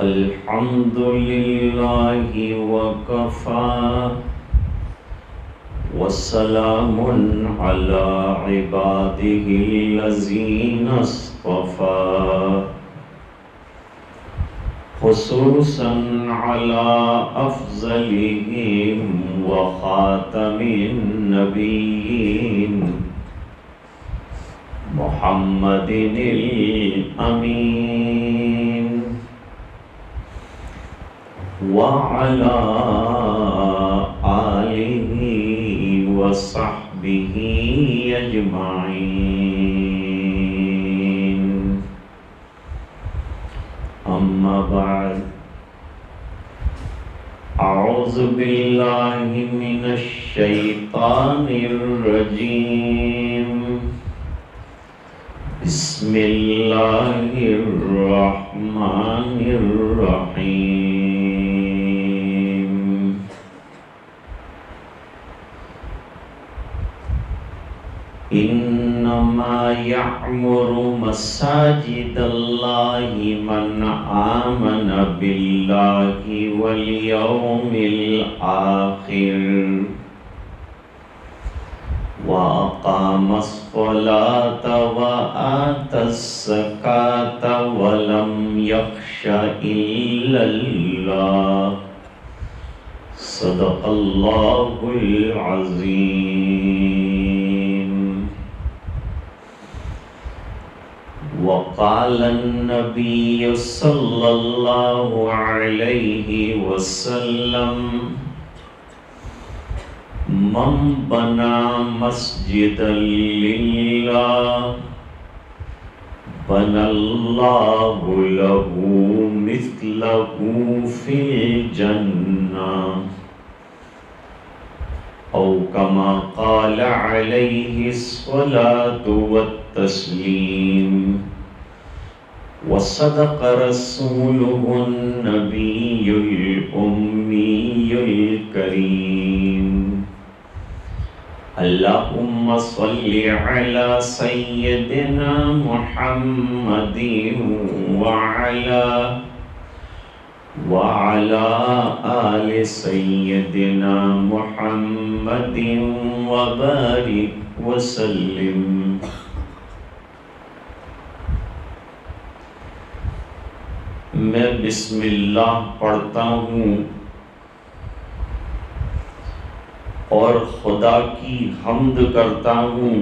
الحمد لله وكفى وسلام على عباده الذين اصطفى خصوصا على أفضلهم وخاتم النبيين محمد الأمين وعلى آله وصحبه أجمعين أما بعد أعوذ بالله من الشيطان الرجيم بسم الله الرحمن الرحيم إنما يعمر مساجد الله من آمن بالله واليوم الآخر وأقام الصلاة وآتى الزكاة ولم يخش إلا الله صدق الله العظيم. وقال النبي صلى الله عليه وسلم من بنى مسجدا لله بنى الله له مثله في الجنة أو كما قال عليه الصلاة والتسليم. وصدق رسوله النبي الأمي الكريم. اللهم صل على سيدنا محمد وعلى آل سيدنا محمد وبارك وسلم. میں بسم اللہ پڑھتا ہوں اور خدا کی حمد کرتا ہوں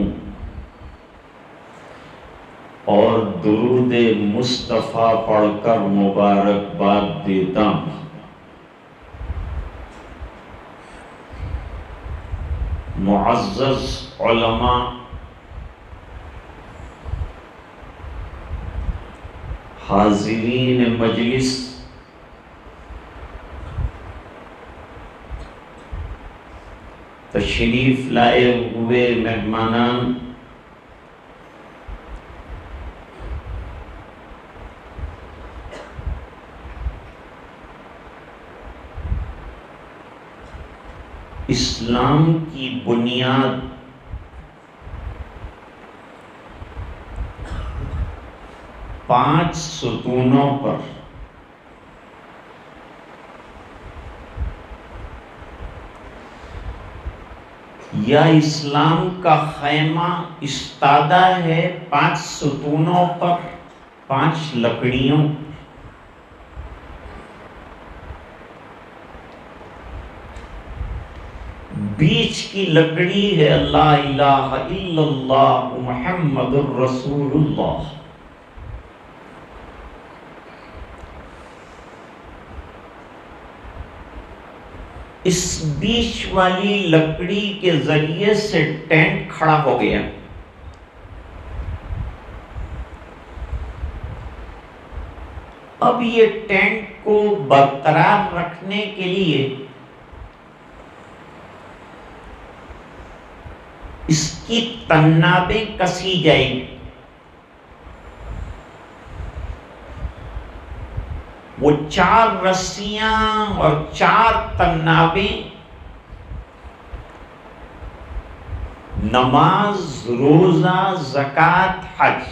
اور درود مصطفیٰ پڑھ کر مبارکباد دیتا ہوں. معزز علماء، حاضرین مجلس، تشریف لائے ہوئے مہمانان، اسلام کی بنیاد پانچ ستونوں پر یا اسلام کا خیمہ استادہ ہے پانچ ستونوں پر، پانچ لکڑیوں. بیچ کی لکڑی ہے لا الہ الا اللہ محمد الرسول اللہ. اس بیچ والی لکڑی کے ذریعے سے ٹینٹ کھڑا ہو گیا. اب یہ ٹینٹ کو برقرار رکھنے کے لیے اس کی تنابیں کسی جائیں گی. وہ چار رسیاں اور چار تنابیں نماز، روزہ، زکوٰۃ، حج،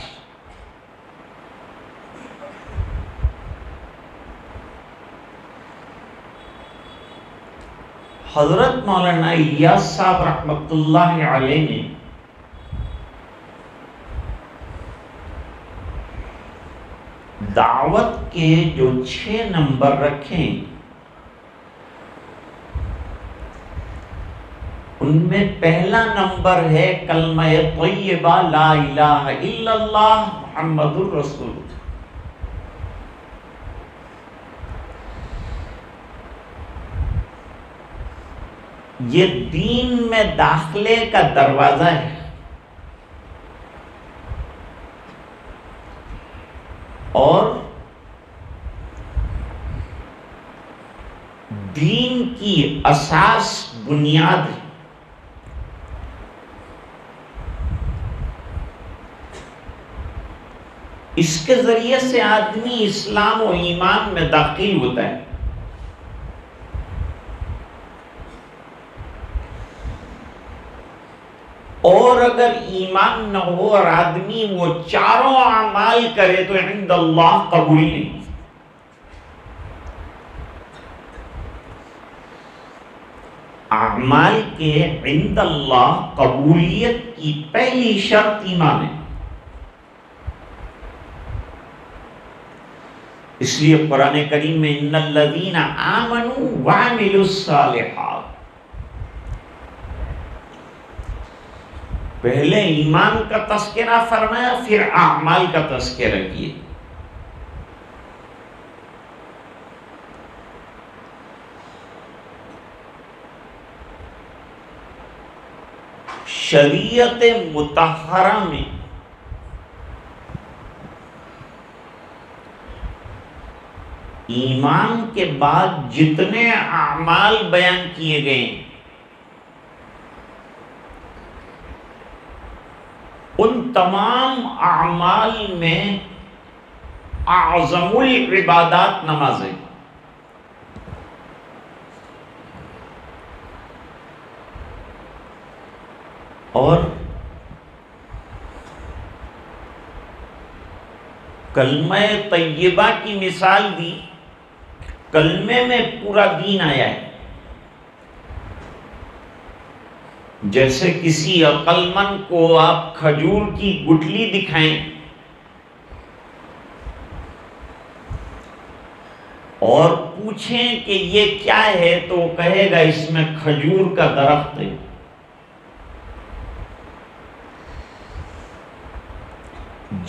حضرت مولانا الیاس صاحب رحمۃ اللہ علیہ نے دعوت کے جو 6 نمبر رکھیں، ان میں پہلا نمبر ہے کلمہ طیبہ لا الہ الا اللہ محمد الرسول اللہ۔ یہ دین میں داخلے کا دروازہ ہے، اور دین کی اساس بنیاد ہے۔ اس کے ذریعے سے آدمی اسلام و ایمان میں داخل ہوتا ہے۔ اور اگر ایمان نہ ہو اور آدمی وہ چاروں اعمال کرے تو عند اللہ قبول نہیں۔ اعمال کے عند اللہ قبولیت کی پہلی شرط ایمان ہے۔ اس لیے قرآن کریم میں ان الذین آمنوا وعملوا الصالحات، پہلے ایمان کا تذکرہ فرمایا، پھر اعمال کا تذکرہ کیے۔ شریعت مطہرہ میں ایمان کے بعد جتنے اعمال بیان کیے گئے ان تمام اعمال میں اعظم العبادات نماز ہے۔ اور کلمہ طیبہ کی مثال دی، کلمے میں پورا دین آیا ہے۔ جیسے کسی عقل مند کو آپ کھجور کی گٹھلی دکھائیں اور پوچھیں کہ یہ کیا ہے تو وہ کہے گا اس میں کھجور کا درخت ہے۔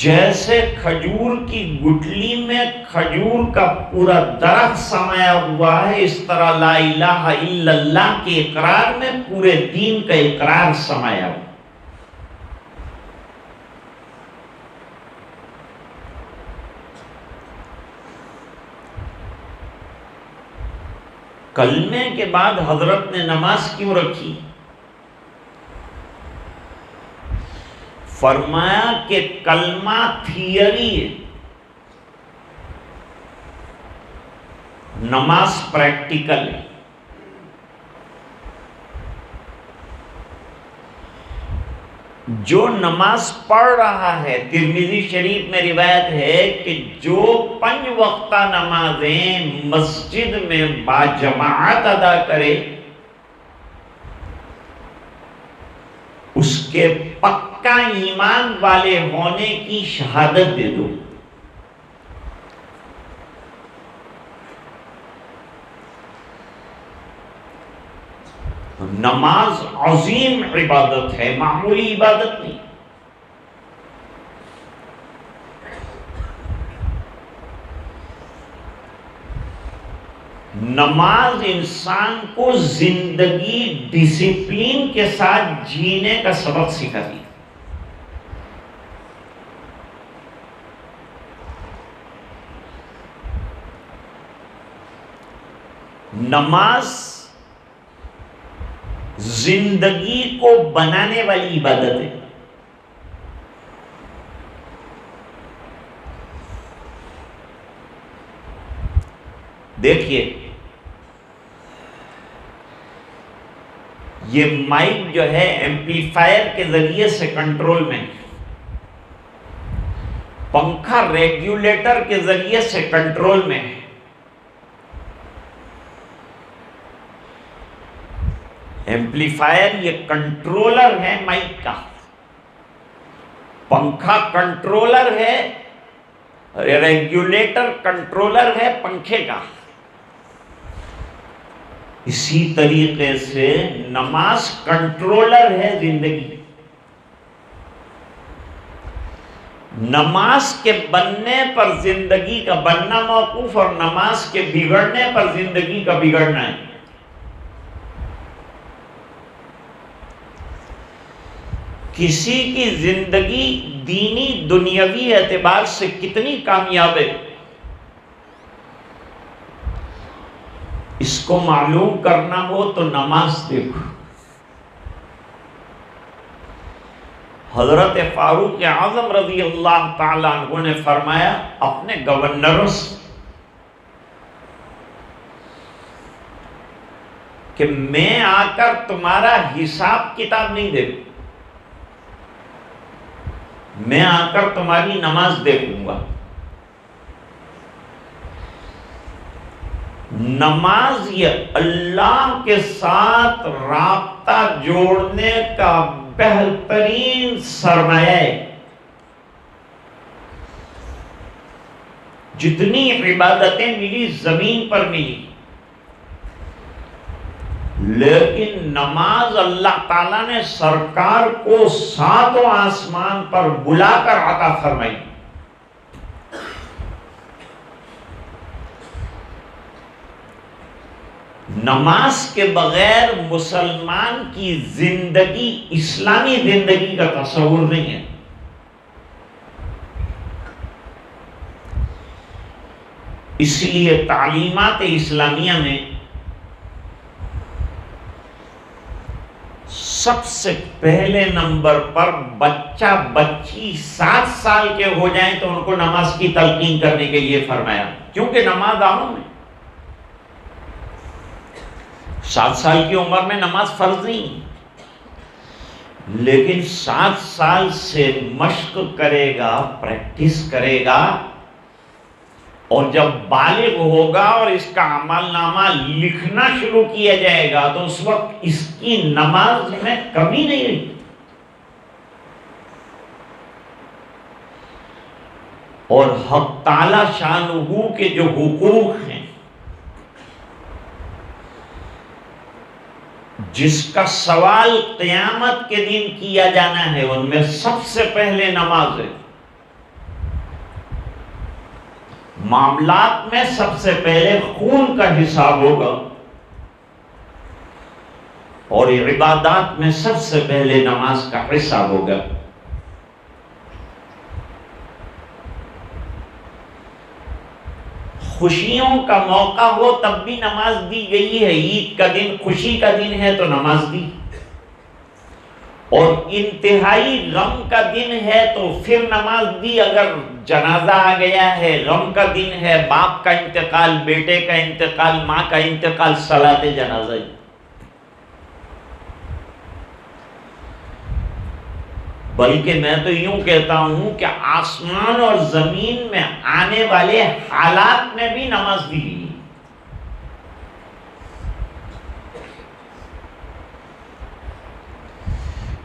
جیسے کھجور کی گٹھلی میں کھجور کا پورا درخت سمایا ہوا ہے، اس طرح لا الہ الا اللہ کے اقرار میں پورے دین کا اقرار سمایا ہوا۔ کلمے کے بعد حضرت نے نماز کیوں رکھی؟ فرمایا کہ کلمہ تھیوری ہے، نماز پریکٹیکل ہے۔ جو نماز پڑھ رہا ہے، ترمذی شریف میں روایت ہے کہ جو 5 وقتہ نمازیں مسجد میں باجماعت ادا کرے اس کے پکا ایمان والے ہونے کی شہادت دے دو۔ نماز عظیم عبادت ہے، معمولی عبادت نہیں۔ نماز انسان کو زندگی ڈسپلین کے ساتھ جینے کا سبق سکھاتی ہے۔ نماز زندگی کو بنانے والی عبادت ہے۔ دیکھیے یہ مائک جو ہے ایمپلیفائر کے ذریعے سے کنٹرول میں، پنکھا ریگولیٹر کے ذریعے سے کنٹرول میں ہے، ایمپلیفائر یہ کنٹرولر ہے مائک کا، پنکھا کنٹرولر ہے، ریگولیٹر کنٹرولر ہے پنکھے کا۔ اسی طریقے سے نماز کنٹرولر ہے زندگی۔ نماز کے بننے پر زندگی کا بننا موقوف اور نماز کے بگڑنے پر زندگی کا بگڑنا ہے۔ کسی کی زندگی دینی دنیاوی اعتبار سے کتنی کامیاب ہے، اس کو معلوم کرنا ہو تو نماز دیکھو۔ حضرت فاروق اعظم رضی اللہ تعالیٰ عنہ نے فرمایا اپنے گورنروں سے کہ میں آ کر تمہارا حساب کتاب نہیں دیکھوں، میں آ کر تمہاری نماز دیکھوں گا۔ نماز یہ اللہ کے ساتھ رابطہ جوڑنے کا بہترین سرمایہ ہے۔ جتنی عبادتیں ملی زمین پر ملی، لیکن نماز اللہ تعالیٰ نے سرکار کو ساتوں آسمان پر بلا کر عطا فرمائی۔ نماز کے بغیر مسلمان کی زندگی اسلامی زندگی کا تصور نہیں ہے۔ اس لیے تعلیمات اسلامیہ میں سب سے پہلے نمبر پر بچہ بچی 7 سال کے ہو جائیں تو ان کو نماز کی تلقین کرنے کے لیے فرمایا، کیونکہ نماز عام ہے۔ 7 سال کی عمر میں نماز فرض نہیں، لیکن 7 سال سے مشق کرے گا، پریکٹس کرے گا، اور جب بالغ ہوگا اور اس کا عمل نامہ لکھنا شروع کیا جائے گا تو اس وقت اس کی نماز میں کمی نہیں رہی۔ اور حق تعالی شانہ کے جو حقوق ہیں، جس کا سوال قیامت کے دن کیا جانا ہے، ان میں سب سے پہلے نماز ہے۔ معاملات میں سب سے پہلے خون کا حساب ہوگا، اور عبادات میں سب سے پہلے نماز کا حساب ہوگا۔ خوشیوں کا موقع ہو تب بھی نماز دی گئی ہے۔ عید کا دن خوشی کا دن ہے تو نماز دی، اور انتہائی غم کا دن ہے تو پھر نماز دی۔ اگر جنازہ آ گیا ہے، غم کا دن ہے، باپ کا انتقال، بیٹے کا انتقال، ماں کا انتقال، صلاۃ جنازہ۔ بلکہ میں تو یوں کہتا ہوں کہ آسمان اور زمین میں آنے والے حالات میں بھی نماز دی گئی۔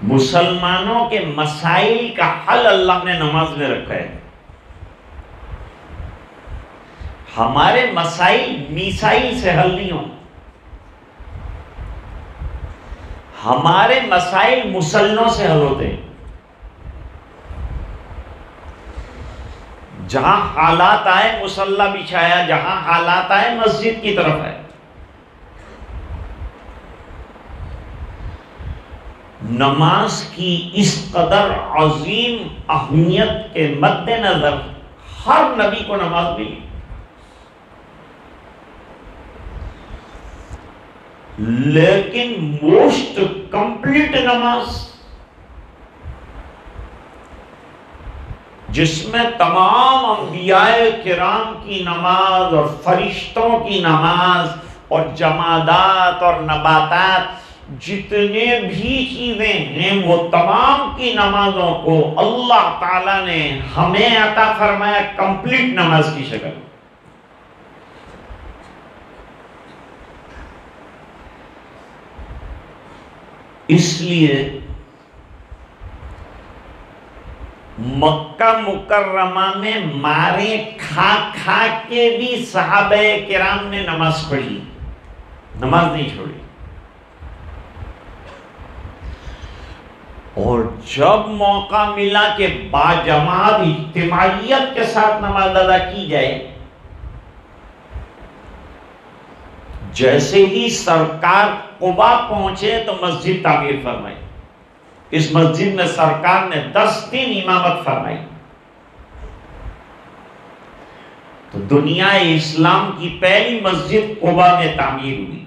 مسلمانوں کے مسائل کا حل اللہ نے نماز میں رکھا ہے۔ ہمارے مسائل میسائل سے حل نہیں ہوں، ہمارے مسائل مسلوں سے حل ہوتے ہیں۔ جہاں حالات آئے مصلی بچھایا، جہاں حالات آئے مسجد کی طرف آئے۔ نماز کی اس قدر عظیم اہمیت کے مد نظر ہر نبی کو نماز ملی، لیکن موسٹ کمپلیٹ نماز، جس میں تمام انبیاء کرام کی نماز اور فرشتوں کی نماز اور جمادات اور نباتات جتنے بھی چیزیں ہیں وہ تمام کی نمازوں کو اللہ تعالیٰ نے ہمیں عطا فرمایا کمپلیٹ نماز کی شکل۔ اس لیے مکہ مکرمہ میں مارے کھا کھا کے بھی صحابہ کرام نے نماز پڑھی، نماز نہیں چھوڑی. اور جب موقع ملا کہ باجماعت اجتماعیت کے ساتھ نماز ادا کی جائے، جیسے ہی سرکار قبا پہنچے تو مسجد تعمیر فرمائی. اس مسجد میں سرکار نے 10 دن امامت فرمائی. تو دنیا اسلام کی پہلی مسجد قبا میں تعمیر ہوئی،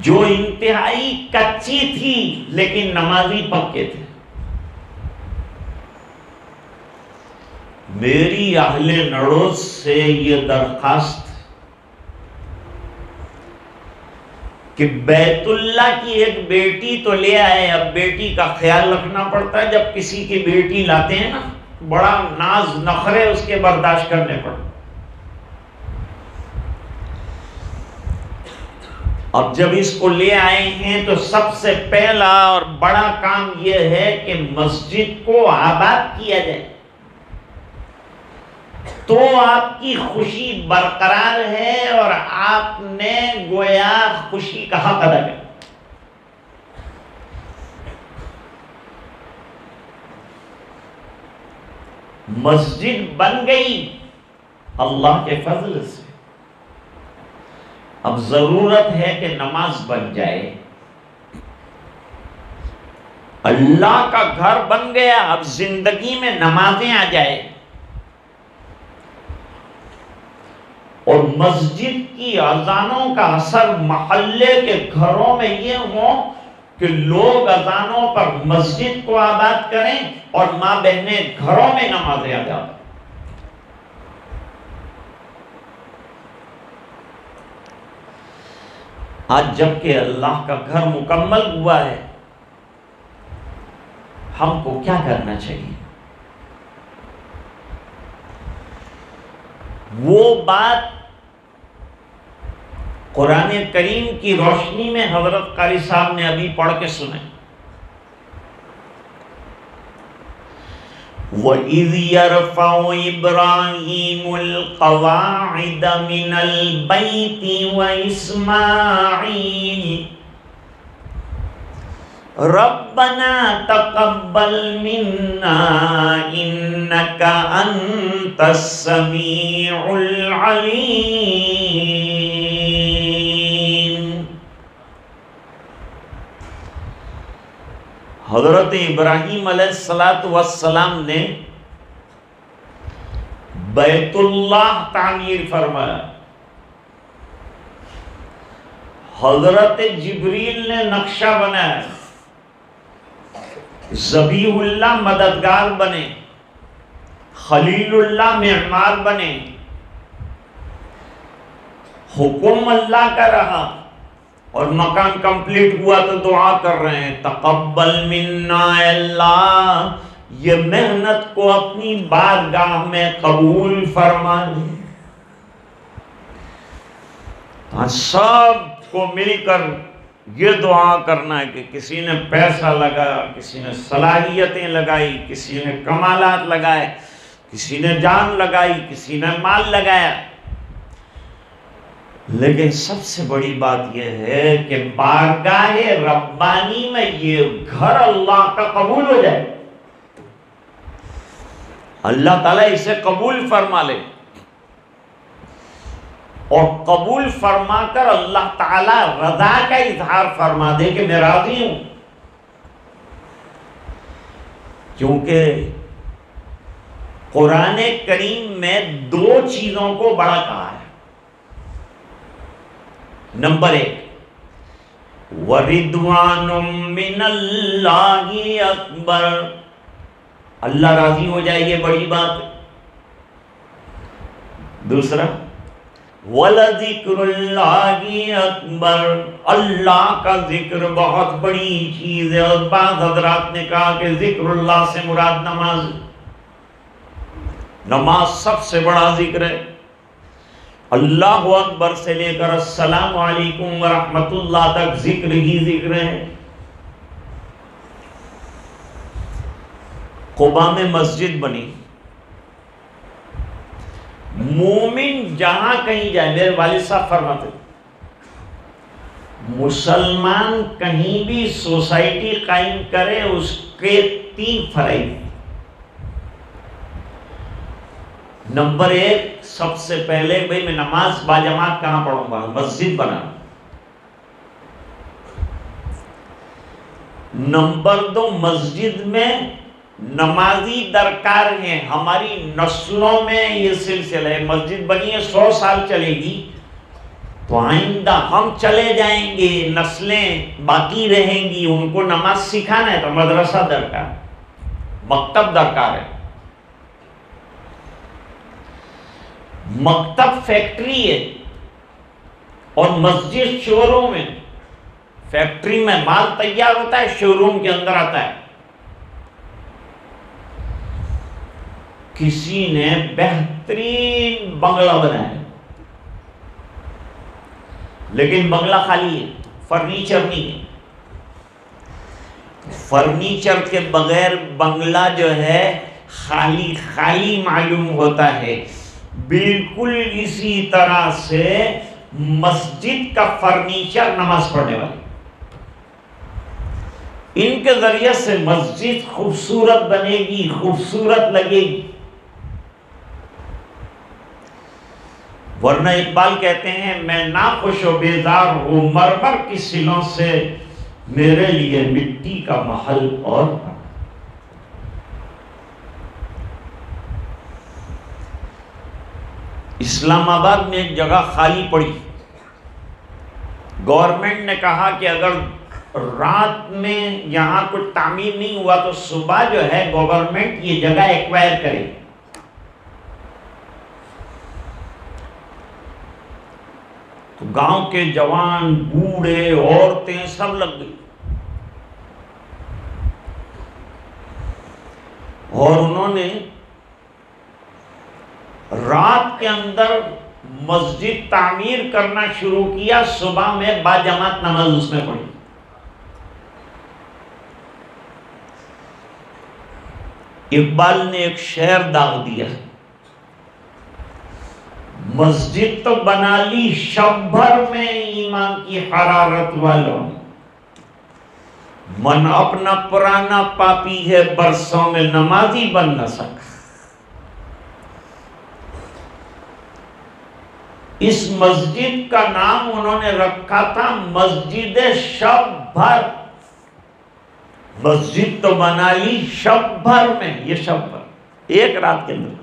جو انتہائی کچی تھی لیکن نمازی پکے تھے. میری اہل نڑوز سے یہ درخواست کہ بیت اللہ کی ایک بیٹی تو لے آئے. اب بیٹی کا خیال رکھنا پڑتا ہے، جب کسی کی بیٹی لاتے ہیں نا بڑا ناز نخرے اس کے برداشت کرنے پڑتے. اب جب اس کو لے آئے ہیں تو سب سے پہلا اور بڑا کام یہ ہے کہ مسجد کو آباد کیا جائے، تو آپ کی خوشی برقرار ہے اور آپ نے گویا خوشی کا حق ادا کیا. مسجد بن گئی اللہ کے فضل سے. اب ضرورت ہے کہ نماز بن جائے. اللہ کا گھر بن گیا، اب زندگی میں نمازیں آ جائے. اور مسجد کی اذانوں کا اثر محلے کے گھروں میں یہ ہو کہ لوگ اذانوں پر مسجد کو آباد کریں اور ماں بہنیں گھروں میں نمازیں ادا کریں. آج جب کہ اللہ کا گھر مکمل ہوا ہے، ہم کو کیا کرنا چاہیے؟ وہ بات قرآن کریم کی روشنی میں حضرت قاری صاحب نے ابھی پڑھ کے سنے. وَإِذْ يَرْفَعُ إِبْرَاهِيمُ الْقَوَاعِدَ مِنَ الْبَيْتِ وَإِسْمَاعِيلُ رَبَّنَا تَقَبَّلْ مِنَّا إِنَّكَ أَنْتَ السَّمِيعُ الْعَلِيمُ. حضرت ابراہیم علیہ السلام نے بیت اللہ تعمیر فرمایا. حضرت جبریل نے نقشہ بنایا. ذبیح اللہ مددگار بنے، خلیل اللہ معمار بنے. حکم اللہ کا رہا اور مکان کمپلیٹ ہوا تو دعا کر رہے ہیں تقبل منا اے اللہ، یہ محنت کو اپنی بارگاہ میں قبول فرما لے. سب کو مل کر یہ دعا کرنا ہے کہ کسی نے پیسہ لگایا، کسی نے صلاحیتیں لگائی، کسی نے کمالات لگائے، کسی نے جان لگائی، کسی نے مال لگایا. لیکن سب سے بڑی بات یہ ہے کہ بارگاہ ربانی میں یہ گھر اللہ کا قبول ہو جائے، اللہ تعالیٰ اسے قبول فرما لے. اور قبول فرما کر اللہ تعالیٰ رضا کا اظہار فرما دے کہ میں راضی ہوں. کیونکہ قرآن کریم میں 2 چیزوں کو بڑا کہا ہے. نمبر 1 وَرِضْوَانٌ مِّنَ اللَّهِ اکبر، اللہ راضی ہو جائے یہ بڑی بات ہے. دوسرا وَلَذِكْرُ اللَّهِ اکبر، اللہ کا ذکر بہت بڑی چیز ہے. اور بعض حضرات نے کہا کہ ذکر اللہ سے مراد نماز، نماز سب سے بڑا ذکر ہے. اللہ اکبر سے لے کر السلام علیکم ورحمۃ اللہ تک ذکر ہی ذکر ہے۔ قباء میں مسجد بنی، مومن جہاں کہیں جائے، میرے والد صاحب فرماتے مسلمان کہیں بھی سوسائٹی قائم کرے اس کے 3 فرائض۔ نمبر 1، سب سے پہلے بھئی میں نماز باجماعت کہاں پڑھوں گا؟ مسجد بنا۔ نمبر 2، مسجد میں نمازی درکار ہیں، ہماری نسلوں میں یہ سلسلہ ہے، مسجد بنی ہے 100 سال چلے گی تو آئندہ ہم چلے جائیں گے، نسلیں باقی رہیں گی، ان کو نماز سکھانا ہے تو مدرسہ درکار، مکتب درکار ہے۔ مکتب فیکٹری ہے اور مسجد شو روم ہے۔ فیکٹری میں مال تیار ہوتا ہے، شو روم کے اندر آتا ہے۔ کسی نے بہترین بنگلہ بنایا لیکن بنگلہ خالی ہے، فرنیچر نہیں ہے۔ فرنیچر کے بغیر بنگلہ جو ہے خالی خالی معلوم ہوتا ہے۔ بالکل اسی طرح سے مسجد کا فرنیچر نماز پڑھنے والے، ان کے ذریعے سے مسجد خوبصورت بنے گی، خوبصورت لگے گی۔ ورنہ اقبال کہتے ہیں میں ناخوش و بیزار ہوں مرمر کی سلوں سے، میرے لیے مٹی کا محل اور اسلام آباد میں ایک جگہ خالی پڑی، گورنمنٹ نے کہا کہ اگر رات میں یہاں کچھ تعمیر نہیں ہوا تو صبح جو ہے گورنمنٹ یہ جگہ ایکوائر کرے۔ تو گاؤں کے جوان، بوڑھے، عورتیں سب لگ گئی اور انہوں نے رات کے اندر مسجد تعمیر کرنا شروع کیا، صبح میں باجماعت نماز اس میں پڑھی۔ اقبال نے ایک شعر داغ دیا، مسجد تو بنا لی شب بھر میں ایمان کی حرارت والوں، من اپنا پرانا پاپی ہے برسوں میں نمازی بن نہ سکا۔ اس مسجد کا نام انہوں نے رکھا تھا مسجد شب بھر۔ مسجد تو بنا لی شب بھر میں، یہ شب بھر ایک رات کے اندر۔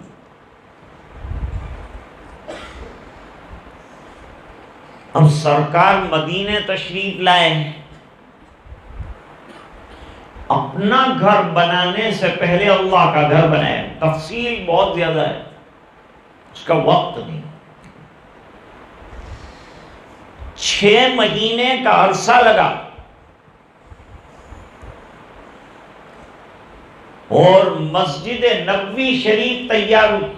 اب سرکار مدینے تشریف لائے ہیں، اپنا گھر بنانے سے پہلے اللہ کا گھر بنایا۔ تفصیل بہت زیادہ ہے، اس کا وقت نہیں۔ 6 مہینے کا عرصہ لگا اور مسجد نبوی شریف تیار ہوئی،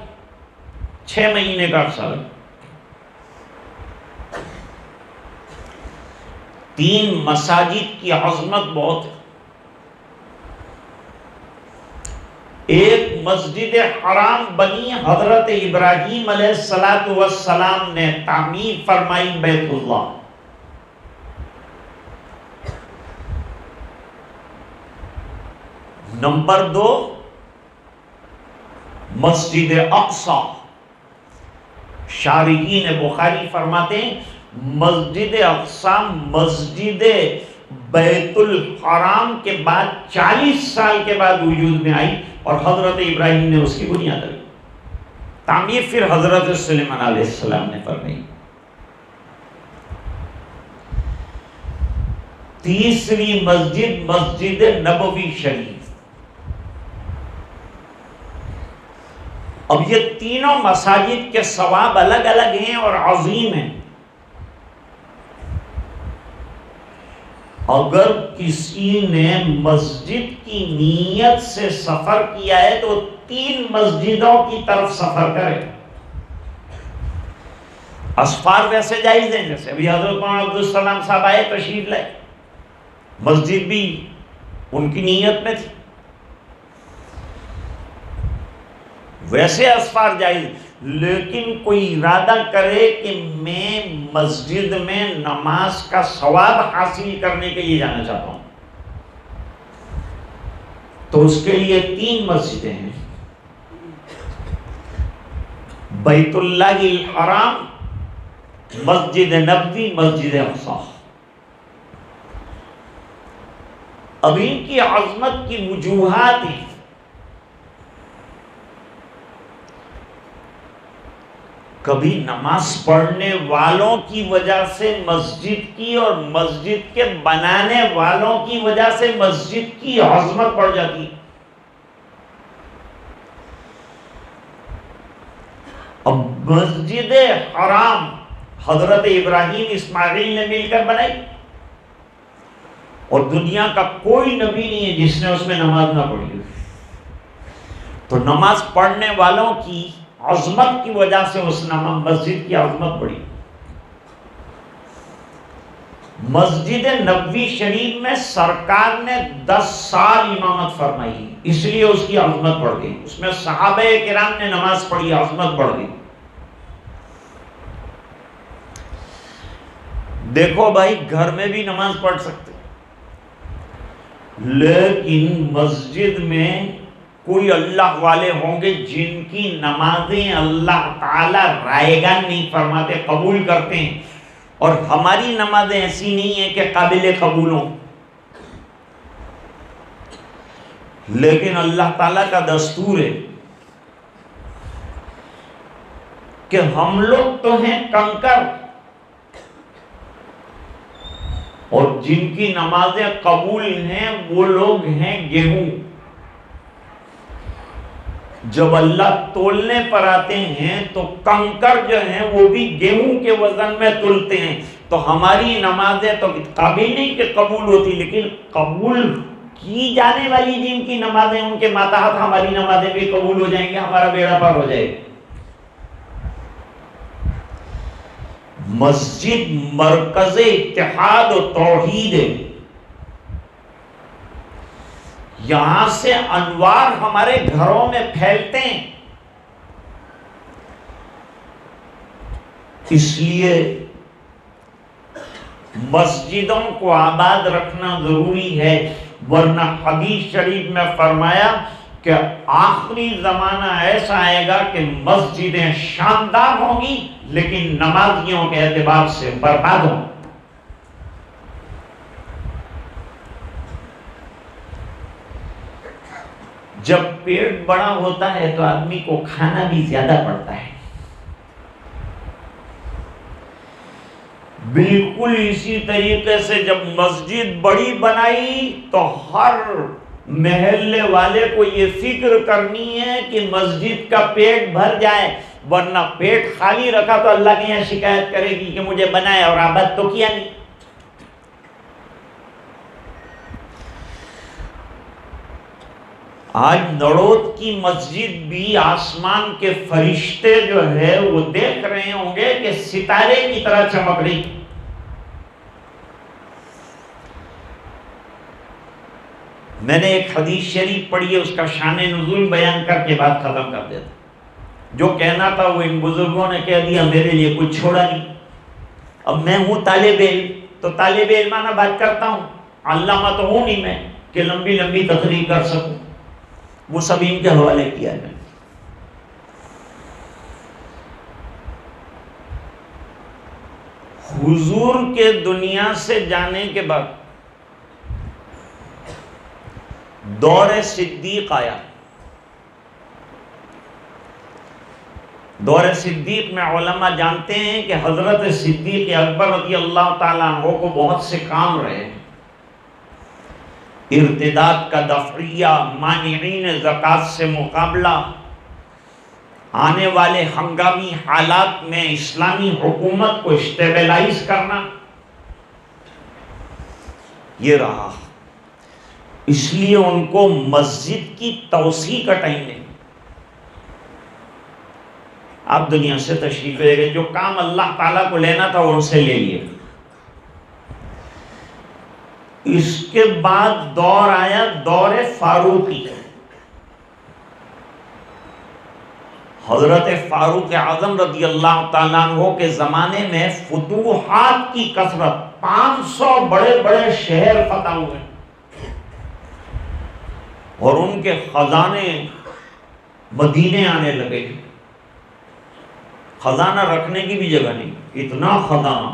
6 مہینے کا عرصہ لگا۔ 3 مساجد کی عظمت بہت ہے۔ ایک مسجد حرام بنی حضرت ابراہیم علیہ السلام نے تعمیر فرمائی، بیت اللہ۔ نمبر 2 مسجد اقصی، شارحین بخاری فرماتے ہیں مسجد اقصی مسجد بیت الحرام کے بعد 40 سال کے بعد وجود میں آئی اور حضرت ابراہیم نے اس کی بنیاد رکھی۔ تعمیر پھر حضرت سلیمان علیہ السلام نے فرمائی۔ تیسری مسجد مسجد نبوی شریف۔ اب یہ تینوں مساجد کے ثواب الگ الگ ہیں اور عظیم ہیں۔ اگر کسی نے مسجد کی نیت سے سفر کیا ہے تو 3 مسجدوں کی طرف سفر کرے۔ اسفار ویسے جائز ہیں جیسے ابھی حضرت مولانا عبدالسلام صاحب آئے تشریف لائے، مسجد بھی ان کی نیت میں تھی، ویسے اسفار جائز، لیکن کوئی ارادہ کرے کہ میں مسجد میں نماز کا ثواب حاصل کرنے کے لیے جانا چاہتا ہوں، تو اس کے لیے 3 مسجدیں ہیں، بیت اللہ الحرام، مسجد نبوی، مسجد اقصی۔ اب ان کی عظمت کی وجوہات ہیں، کبھی نماز پڑھنے والوں کی وجہ سے مسجد کی اور مسجد کے بنانے والوں کی وجہ سے مسجد کی عظمت بڑھ جاتی ہے۔ اب مسجد حرام حضرت ابراہیم اسماعیل نے مل کر بنائی، اور دنیا کا کوئی نبی نہیں ہے جس نے اس میں نماز نہ پڑھی، تو نماز پڑھنے والوں کی عظمت کی وجہ سے اس مسجد کی عظمت بڑھی۔ مسجد نبوی شریف میں سرکار نے 10 سال امامت فرمائی، اس لیے اس کی عظمت بڑھ گئی، اس میں صحابہ کرام نے نماز پڑھی، عظمت بڑھ گئی۔ دیکھو بھائی، گھر میں بھی نماز پڑھ سکتے، لیکن مسجد میں کوئی اللہ والے ہوں گے جن کی نمازیں اللہ تعالیٰ رائے گان نہیں فرماتے، قبول کرتے ہیں، اور ہماری نمازیں ایسی نہیں ہیں کہ قابل قبول ہوں، لیکن اللہ تعالیٰ کا دستور ہے کہ ہم لوگ تو ہیں کنکر، اور جن کی نمازیں قبول ہیں وہ لوگ ہیں گیہوں۔ جب اللہ تولنے پر آتے ہیں تو کنکر جو ہیں وہ بھی گیہوں کے وزن میں تولتے ہیں، تو ہماری نمازیں تو قابل نہیں کہ قبول ہوتی، لیکن قبول کی جانے والی جن کی نمازیں ان کے ماتحت ہماری نمازیں بھی قبول ہو جائیں گے، ہمارا بیڑا پار ہو جائے گا۔ مسجد مرکز اتحاد و توحید ہے، یہاں سے انوار ہمارے گھروں میں پھیلتے ہیں، اس لیے مسجدوں کو آباد رکھنا ضروری ہے، ورنہ حدیث شریف میں فرمایا کہ آخری زمانہ ایسا آئے گا کہ مسجدیں شاندار ہوں گی لیکن نمازیوں کے اعتبار سے برباد ہوں۔ جب پیٹ بڑا ہوتا ہے تو آدمی کو کھانا بھی زیادہ پڑتا ہے، بالکل اسی طریقے سے جب مسجد بڑی بنائی تو ہر محلے والے کو یہ فکر کرنی ہے کہ مسجد کا پیٹ بھر جائے، ورنہ پیٹ خالی رکھا تو اللہ کے یہاں شکایت کرے گی کہ مجھے بنایا اور آباد تو کیا نہیں۔ آج نڑوت کی مسجد بھی آسمان کے فرشتے جو ہے وہ دیکھ رہے ہوں گے کہ ستارے کی طرح چمک رہی۔ میں نے ایک حدیث شریف پڑھی ہے، اس کا شان نزول بیان کر کے بات ختم کر دیتا، جو کہنا تھا وہ ان بزرگوں نے کہہ دیا، میرے لیے کچھ چھوڑا نہیں۔ اب میں ہوں طالب علم، تو طالب علمانہ بات کرتا ہوں، علامہ تو ہوں نہیں میں کہ لمبی لمبی تقریر کر سکوں، وہ سب ان کے حوالے کیا ہے۔ حضور کے دنیا سے جانے کے بعد دور صدیق آیا۔ دور صدیق میں علماء جانتے ہیں کہ حضرت صدیق اکبر رضی اللہ تعالیٰ عنہ کو بہت سے کام رہے، ارتداد کا دفعیہ، مانعین زکوٰۃ سے مقابلہ، آنے والے ہنگامی حالات میں اسلامی حکومت کو اسٹیبلائز کرنا، یہ رہا۔ اس لیے ان کو مسجد کی توسیع کا ٹائم نہیں، آپ دنیا سے تشریف لے گئے، جو کام اللہ تعالیٰ کو لینا تھا وہ ان سے لے لیے۔ اس کے بعد دور آیا دور فاروقی۔ حضرت فاروق اعظم رضی اللہ تعالیٰ عنہ کے زمانے میں فتوحات کی کثرت، 500 بڑے بڑے شہر فتح ہوئے اور ان کے خزانے مدینے آنے لگے۔ خزانہ رکھنے کی بھی جگہ نہیں، اتنا خزانہ،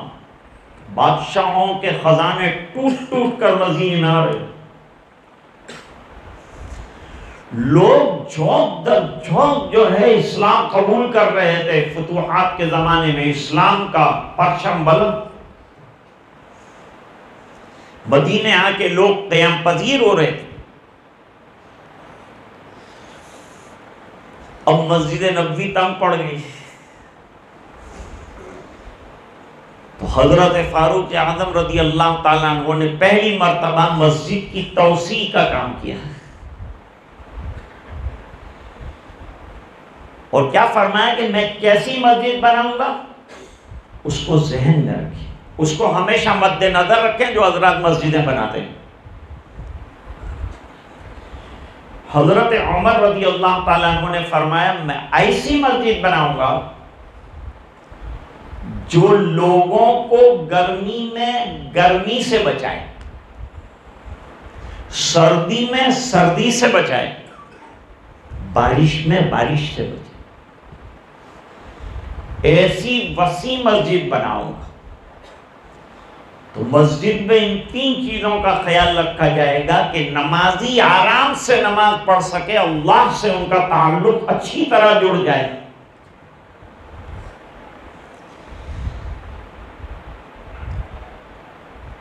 بادشاہوں کے خزانے ٹوٹ ٹوٹ کر مدینے میں آ رہے۔ لوگ جھونک در جھونک جو ہے اسلام قبول کر رہے تھے۔ فتوحات کے زمانے میں اسلام کا پرچم بلند، مدینے آ کے لوگ قیام پذیر ہو رہے تھے۔ اب مسجد نبوی تنگ پڑ گئی تو حضرت فاروق اعظم رضی اللہ تعالیٰ عنہ نے پہلی مرتبہ مسجد کی توسیع کا کام کیا اور کیا فرمایا کہ میں کیسی مسجد بناؤں گا، اس کو ذہن میں رکھیں، اس کو ہمیشہ مد نظر رکھیں جو حضرات مسجدیں بناتے ہیں۔ حضرت عمر رضی اللہ تعالیٰ عنہ نے فرمایا میں ایسی مسجد بناؤں گا جو لوگوں کو گرمی میں گرمی سے بچائے، سردی میں سردی سے بچائے، بارش میں بارش سے بچائے، ایسی وسیع مسجد بناؤں گا۔ تو مسجد میں ان 3 چیزوں کا خیال رکھا جائے گا کہ نمازی آرام سے نماز پڑھ سکے، اللہ سے ان کا تعلق اچھی طرح جڑ جائے۔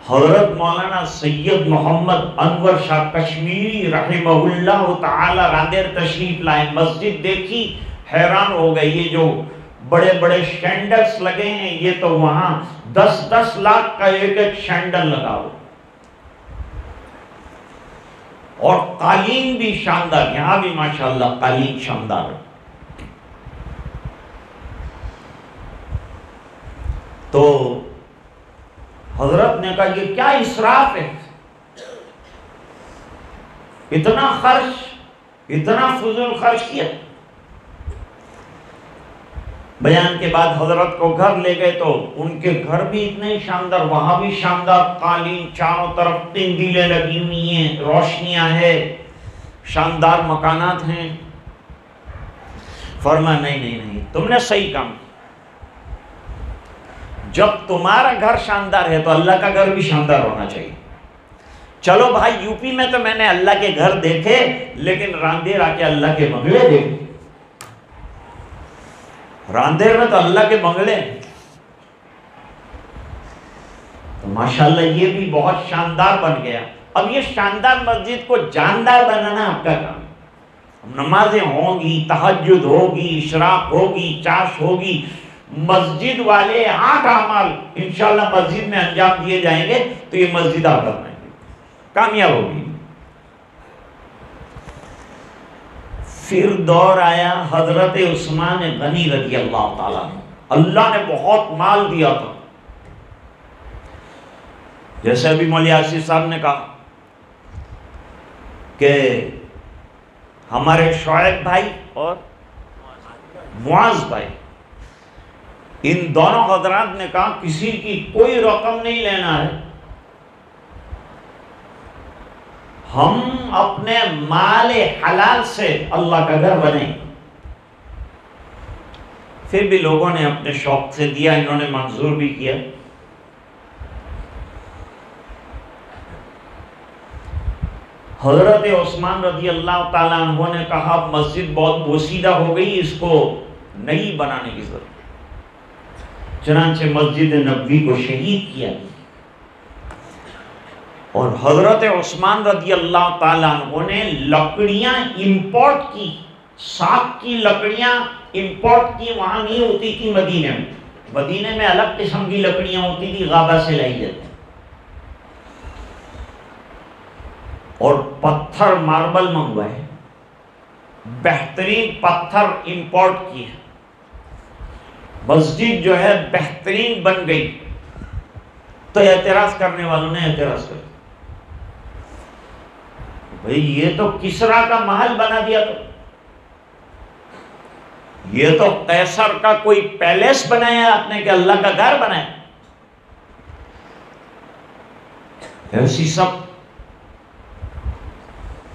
حضرت مولانا سید محمد انور شاہ کشمیری رحمہ اللہ تعالی راندیر تشریف لائے، مسجد دیکھی حیران ہو گئے، یہ جو بڑے بڑے شینڈلز لگے ہیں یہ تو وہاں 10-10 لاکھ کا ایک ایک شینڈل لگا ہو، اور قالین بھی شاندار، یہاں بھی ماشاءاللہ قالین شاندار۔ تو حضرت نے کہا یہ کیا اسراف ہے، اتنا خرچ، اتنا فضول خرچ کیا۔ بیان کے بعد حضرت کو گھر لے گئے تو ان کے گھر بھی اتنے شاندار، وہاں بھی شاندار قالین، چاروں طرف تندیلیں لگی ہوئی ہیں، روشنیاں ہیں، شاندار مکانات ہیں۔ فرمایا نہیں تم نے صحیح کام، جب تمہارا گھر شاندار ہے تو اللہ کا گھر بھی شاندار ہونا چاہیے۔ چلو بھائی یوپی میں تو میں نے اللہ کے گھر دیکھے، لیکن راندیر آ کے اللہ کے بنگلے دیکھے، راندیر میں تو اللہ کے بنگلے ہیں۔ تو ماشاءاللہ یہ بھی بہت شاندار بن گیا۔ اب یہ شاندار مسجد کو جاندار بنانا آپ کا کام ہے۔ نمازیں ہوں گی، تہجد ہوگی، اشراق ہوگی، چاش ہوگی، مسجد والے 8 اعمال انشاءاللہ مسجد میں انجام دیے جائیں گے تو یہ مسجد آپ بنائیں گے، کامیاب ہوگی۔ پھر دور آیا حضرت عثمان غنی رضی اللہ تعالیٰ عنہ، اللہ نے بہت مال دیا تھا، جیسے ابھی مولوی آصف صاحب نے کہا کہ ہمارے شعیب بھائی اور معاذ بھائی، ان دونوں حضرات نے کہا کسی کی کوئی رقم نہیں لینا ہے، ہم اپنے مال حلال سے اللہ کا گھر بنیں۔ پھر بھی لوگوں نے اپنے شوق سے دیا، انہوں نے منظور بھی کیا۔ حضرت عثمان رضی اللہ تعالیٰ عنہ نے کہا مسجد بہت بوسیدہ ہو گئی، اس کو نئی بنانے کی ضرورت، چنانچہ مسجد نبوی کو شہید کیا اور حضرت عثمان رضی اللہ تعالیٰ عنہ نے لکڑیاں امپورٹ کی، ساکھ کی لکڑیاں امپورٹ کی، وہاں نہیں ہوتی تھی مدینے میں، مدینے میں الگ قسم کی لکڑیاں ہوتی تھی، غابہ سے لائی جاتی، اور پتھر ماربل منگوائے، بہترین پتھر امپورٹ کیے، مسجد جو ہے بہترین بن گئی، تو اعتراض کرنے والوں نے اعتراض کر بھئی یہ تو کسرا کا محل بنا دیا، تو یہ تو قیصر کا کوئی پیلیس بنایا آپ نے کہ اللہ کا گھر بنایا؟ ایسی سب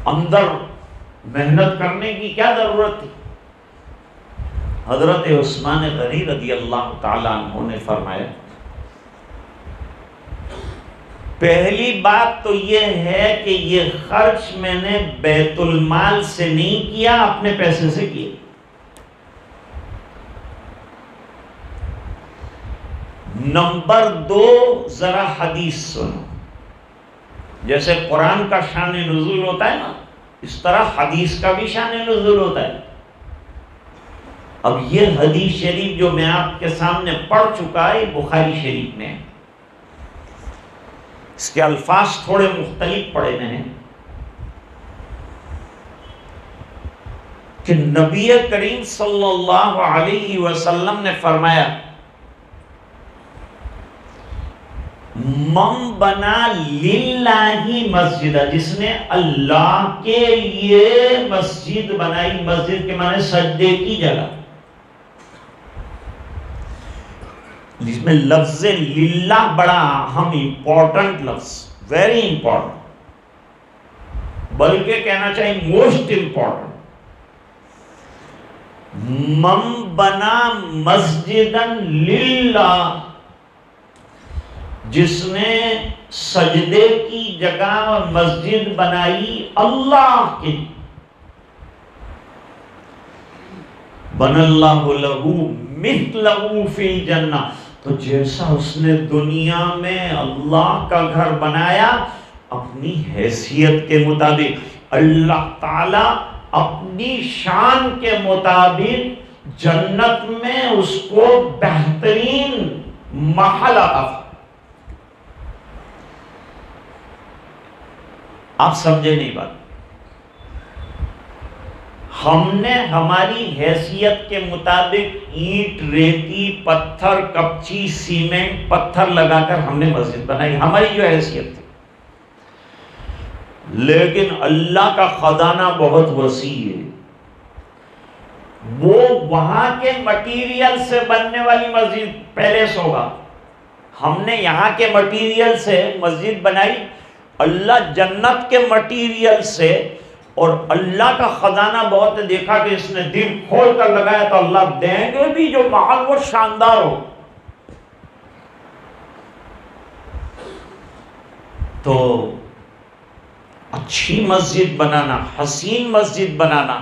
اندر محنت کرنے کی کیا ضرورت تھی؟ حضرت عثمان غنی رضی اللہ تعالیٰ عنہ نے فرمایا، پہلی بات تو یہ ہے کہ یہ خرچ میں نے بیت المال سے نہیں کیا، اپنے پیسے سے کیا۔ نمبر دو، ذرا حدیث سنو، جیسے قرآن کا شان نزول ہوتا ہے نا، اس طرح حدیث کا بھی شان نزول ہوتا ہے۔ اب یہ حدیث شریف جو میں آپ کے سامنے پڑھ چکا ہے، بخاری شریف میں، اس کے الفاظ تھوڑے مختلف پڑھے میں نے، کہ نبی کریم صلی اللہ علیہ وسلم نے فرمایا، من بنا للہ مسجد، جس نے اللہ کے لیے مسجد بنائی، مسجد کے معنی سجدے کی جگہ، جس میں لفظ للہ بڑا اہم امپورٹنٹ لفظ، ویری امپورٹنٹ، بلکہ کہنا چاہیے موسٹ امپورٹنٹ۔ من بنا مسجدا للہ، جس نے سجدے کی جگہ مسجد بنائی اللہ کے، بن اللہ لہ مثلہ فی الجنہ، تو جیسا اس نے دنیا میں اللہ کا گھر بنایا، اپنی حیثیت کے مطابق اللہ تعالی اپنی شان کے مطابق جنت میں اس کو بہترین محل عطا۔ آپ سمجھے نہیں بات؟ ہم نے ہماری حیثیت کے مطابق اینٹ، ریتی، پتھر، کپچی، سیمنٹ، پتھر لگا کر ہم نے مسجد بنائی، ہماری جو حیثیت تھی، لیکن اللہ کا خزانہ بہت وسیع ہے، وہ وہاں کے مٹیریل سے بننے والی مسجد پیلیس ہوگا، ہم نے یہاں کے مٹیریل سے مسجد بنائی، اللہ جنت کے مٹیریل سے، اور اللہ کا خزانہ بہت ہے، دیکھا کہ اس نے دل کھول کر لگایا تو اللہ دیں گے بھی جو محل وہ شاندار ہو۔ تو اچھی مسجد بنانا، حسین مسجد بنانا،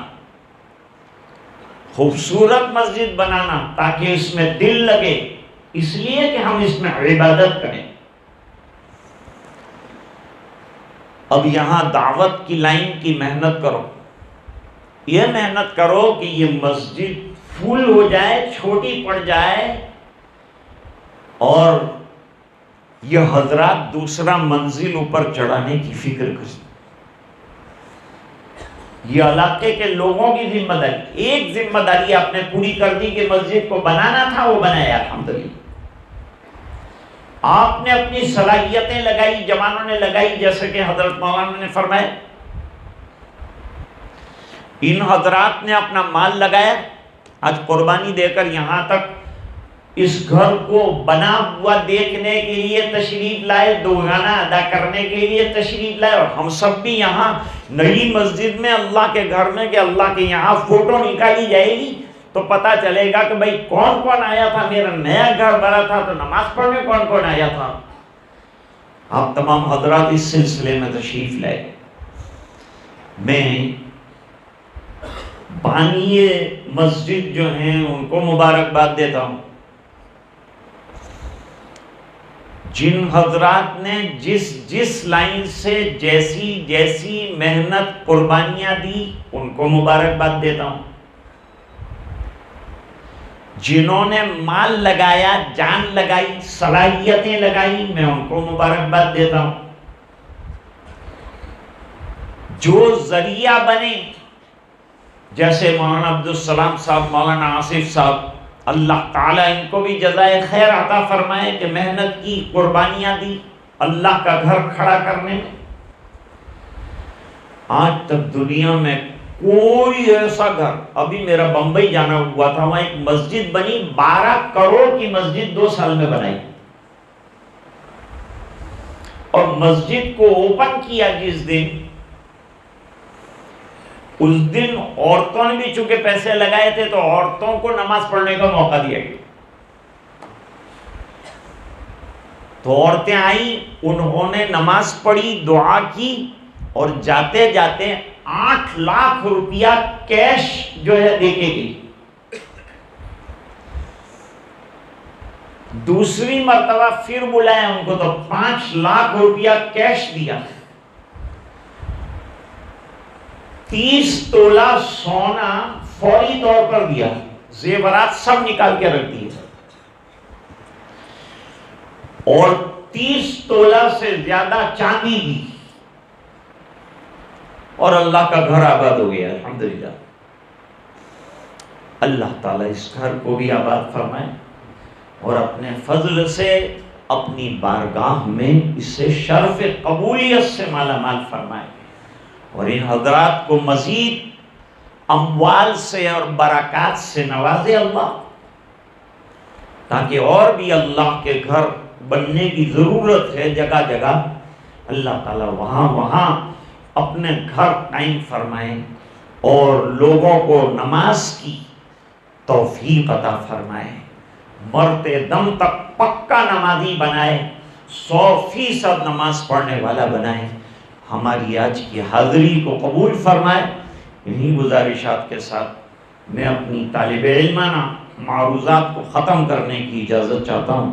خوبصورت مسجد بنانا، تاکہ اس میں دل لگے، اس لیے کہ ہم اس میں عبادت کریں۔ اب یہاں دعوت کی لائن کی محنت کرو، یہ محنت کرو کہ یہ مسجد فل ہو جائے، چھوٹی پڑ جائے، اور یہ حضرات دوسرا منزل اوپر چڑھانے کی فکر کریں۔ یہ علاقے کے لوگوں کی ذمہ داری، ایک ذمہ داری آپ نے پوری کر دی کہ مسجد کو بنانا تھا، وہ بنایا الحمدللہ۔ آپ نے اپنی صلاحیتیں لگائی، جوانوں نے لگائی، جیسے کہ حضرت مولانا نے فرمایا، ان حضرات نے اپنا مال لگایا، آج قربانی دے کر یہاں تک اس گھر کو بنا ہوا دیکھنے کے لیے تشریف لائے، دوگانہ ادا کرنے کے لیے تشریف لائے، اور ہم سب بھی یہاں نئی مسجد میں اللہ کے گھر میں کہ اللہ کے یہاں فوٹو نکالی جائے گی تو پتہ چلے گا کہ بھئی کون کون آیا تھا، میرا نیا گھر بنا تھا تو نماز پڑھنے کون کون آیا تھا۔ آپ تمام حضرات اس سلسلے میں تشریف لائے۔ میں بانی مسجد جو ہیں ان کو مبارکباد دیتا ہوں، جن حضرات نے جس لائن سے جیسی محنت قربانیاں دی ان کو مبارکباد دیتا ہوں، جنہوں نے مال لگایا، جان لگائی، صلاحیتیں لگائی، میں ان کو مبارکباد دیتا ہوں۔ جو ذریعہ بنے، جیسے مولانا عبدالسلام صاحب، مولانا آصف صاحب، اللہ تعالیٰ ان کو بھی جزائے خیر عطا فرمائے کہ محنت کی، قربانیاں دی اللہ کا گھر کھڑا کرنے میں۔ آج تک دنیا میں کوئی ایسا گھر، ابھی میرا بمبئی جانا ہوا تھا، وہاں ایک مسجد بنی، 12 کروڑ کی مسجد 2 سال میں بنائی، اور مسجد کو اوپن کیا جس دن، اس دن عورتوں نے بھی چونکہ پیسے لگائے تھے تو عورتوں کو نماز پڑھنے کا موقع دیا گیا۔ تو عورتیں آئیں، انہوں نے نماز پڑھی، دعا کی، اور جاتے جاتے 8 لاکھ روپیہ کیش جو ہے دے کے گئی۔ دوسری مرتبہ پھر بلایا ان کو تو 5 لاکھ روپیہ کیش دیا، 30 تولہ سونا فوری طور پر دیا، زیورات سب نکال کے رکھ دیے، اور 30 تولہ سے زیادہ چاندی دی، اور اللہ کا گھر آباد ہو گیا الحمدللہ۔ اللہ تعالیٰ اس گھر کو بھی آباد فرمائے، اور اپنے فضل سے اپنی بارگاہ میں اسے شرف قبولیت سے مالا مال فرمائے، اور ان حضرات کو مزید اموال سے اور برکات سے نوازے اللہ، تاکہ اور بھی اللہ کے گھر بننے کی ضرورت ہے جگہ جگہ، اللہ تعالیٰ وہاں وہاں اپنے گھر قائم فرمائے، اور لوگوں کو نماز کی توفیق عطا فرمائے، مرتے دم تک پکا نمازی بنائے، 100% نماز پڑھنے والا بنائے۔ ہماری آج کی حاضری کو قبول فرمائے۔ انہی گزارشات کے ساتھ میں اپنی طالب علمانہ معروضات کو ختم کرنے کی اجازت چاہتا ہوں۔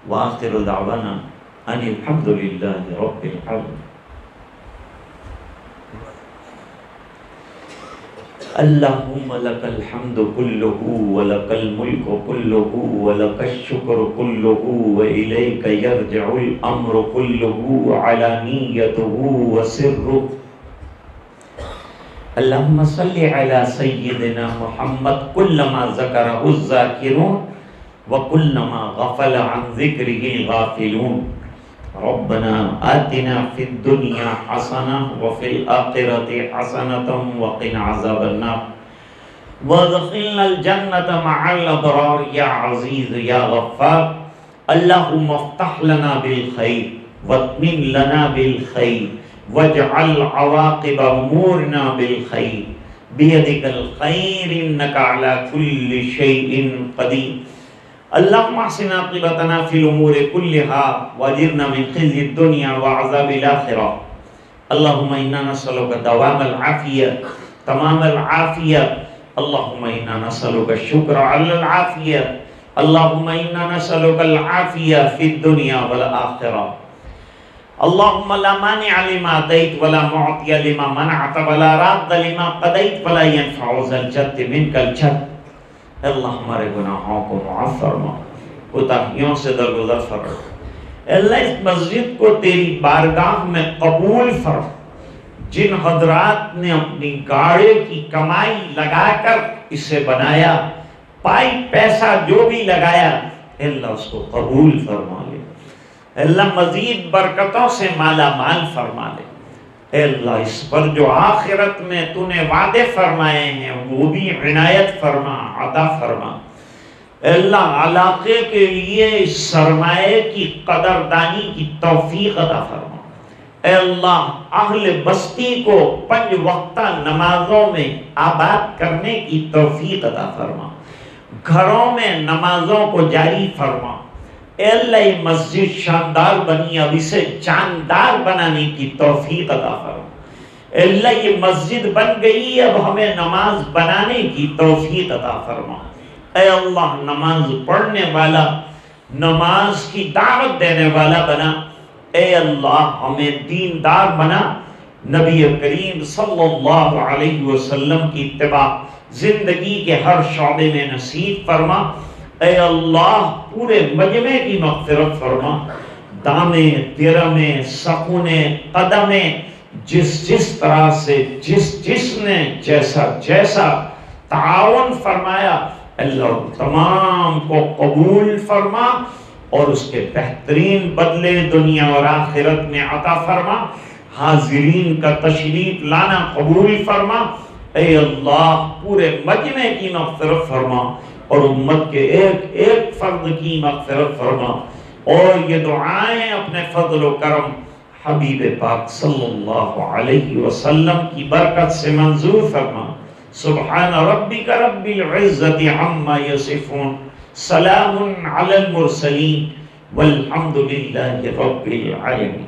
وآخر دعوانا ان الحمدللہ رب العالمین۔ اللہم لک الحمد کلہ ولک الملک کلہ ولک الشکر کلہ وإلیک یرجع الامر کلہ علانیتہ وسرہ۔ اللہم صلی علی سیدنا محمد کلما ذکرہ الذاکرون وکلما غفل عن ذکرہ الغافلون۔ ربنا آتنا فی الدنیا حسنہ وفی الآخرة حسنة وقنا عذاب النار وادخلنا الجنة مع الأبرار یا عزیز یا غفار۔ اللہم افتح لنا بالخیر واتمم لنا بالخیر واجعل عواقب امورنا بالخیر بیدک الخیر انک علی کل شیء قدیر۔ اللہم احسن عاقبتنا فی الامور کلہا واجرنا من خزی الدنیا وعذاب الآخرہ۔ اللہم انا نسألک دوام العافیہ تمام العافیہ۔ اللہم انا نسألک الشکر علی العافیہ۔ اللہم انا نسألک العافیہ فی الدنیا والآخرہ۔ اللہم لا مانع لما اعطیت ولا معطی لما منعت ولا راد لما قضیت ولا ينفع ذا الجد منک الجد۔ اللہ ہمارے گناہوں کو معاف فرما، کوتاہیوں سے درگزر فرما۔ اللہ اس مسجد کو تیری بارگاہ میں قبول فرما۔ جن حضرات نے اپنی گاڑی کی کمائی لگا کر اسے بنایا، پائی پیسہ جو بھی لگایا، اللہ اس کو قبول فرما لے۔ اللہ مزید برکتوں سے مالا مال فرما لے۔ اے اللہ اس پر جو آخرت میں تو نے وعدے فرمائے ہیں وہ بھی عنایت فرما، عطا فرما۔ اے اللہ علاقے کے لیے اس سرمایے کی قدردانی کی توفیق عطا فرما۔ اے اللہ اہل بستی کو 5 وقتہ نمازوں میں آباد کرنے کی توفیق عطا فرما، گھروں میں نمازوں کو جاری فرما۔ اے اللہ یہ مسجد شاندار بنی، اب اسے جاندار بنانے کی توفیق عطا فرما۔ اے اللہ یہ مسجد بن گئی، اب ہمیں نماز بنانے کی توفیق عطا فرما۔ اے اللہ نماز پڑھنے والا، نماز کی دعوت دینے والا بنا۔ اے اللہ ہمیں دیندار بنا، نبی کریم صلی اللہ علیہ وسلم کی اتباع زندگی کے ہر شعبے میں نصیب فرما۔ اے اللہ پورے مجمع کی مغفرت فرما، دامے درمے سخونے قدمے، جس طرح سے جس نے جیسا تعاون فرمایا، اللہ تمام کو قبول فرما اور اس کے بہترین بدلے دنیا اور آخرت میں عطا فرما. حاضرین کا تشریف لانا قبول فرما. اے اللہ پورے مجمع کی مغفرت فرما اور امت کے ایک ایک فرد کی مغفرت فرما. اور یہ دعائیں اپنے فضل و کرم حبیب پاک صلی اللہ علیہ وسلم کی برکت سے منظور فرما. سبحان ربک رب العزت عما یصفون، سلام علی المرسلین والحمد للہ رب العالمین.